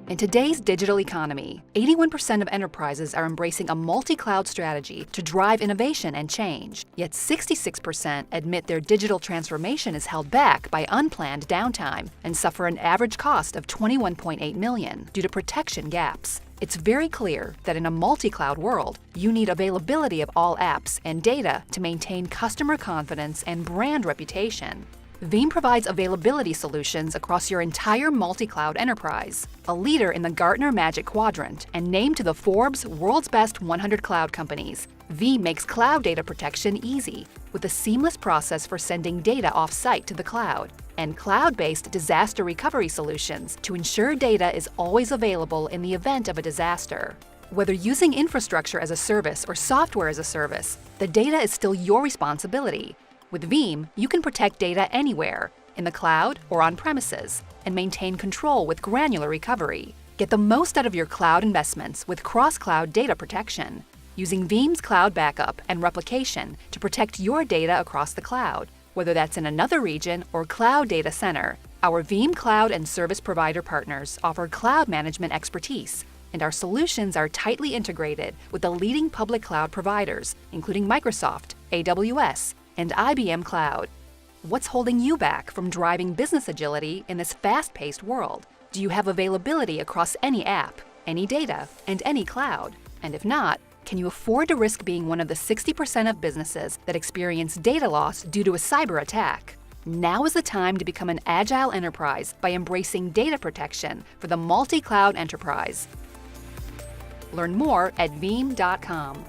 In today's digital economy, 81% of enterprises are embracing a multi-cloud strategy to drive innovation and change. Yet 66% admit their digital transformation is held back by unplanned downtime and suffer an average cost of $21.8 million due to protection gaps. It's very clear that in a multi-cloud world, you need availability of all apps and data to maintain customer confidence and brand reputation. Veeam provides availability solutions across your entire multi-cloud enterprise. A leader in the Gartner Magic Quadrant and named to the Forbes World's Best 100 Cloud Companies, Veeam makes cloud data protection easy with a seamless process for sending data off-site to the cloud and cloud-based disaster recovery solutions to ensure data is always available in the event of a disaster. Whether using infrastructure as a service or software as a service, the data is still your responsibility. With Veeam, you can protect data anywhere, in the cloud or on premises, and maintain control with granular recovery. Get the most out of your cloud investments with cross-cloud data protection, using Veeam's cloud backup and replication to protect your data across the cloud, whether that's in another region or cloud data center. Our Veeam cloud and service provider partners offer cloud management expertise, and our solutions are tightly integrated with the leading public cloud providers, including Microsoft, AWS, and IBM Cloud. What's holding you back from driving business agility in this fast-paced world? Do you have availability across any app, any data, and any cloud? And if not, can you afford to risk being one of the 60% of businesses that experience data loss due to a cyber attack? Now is the time to become an agile enterprise by embracing data protection for the multi-cloud enterprise. Learn more at Veeam.com.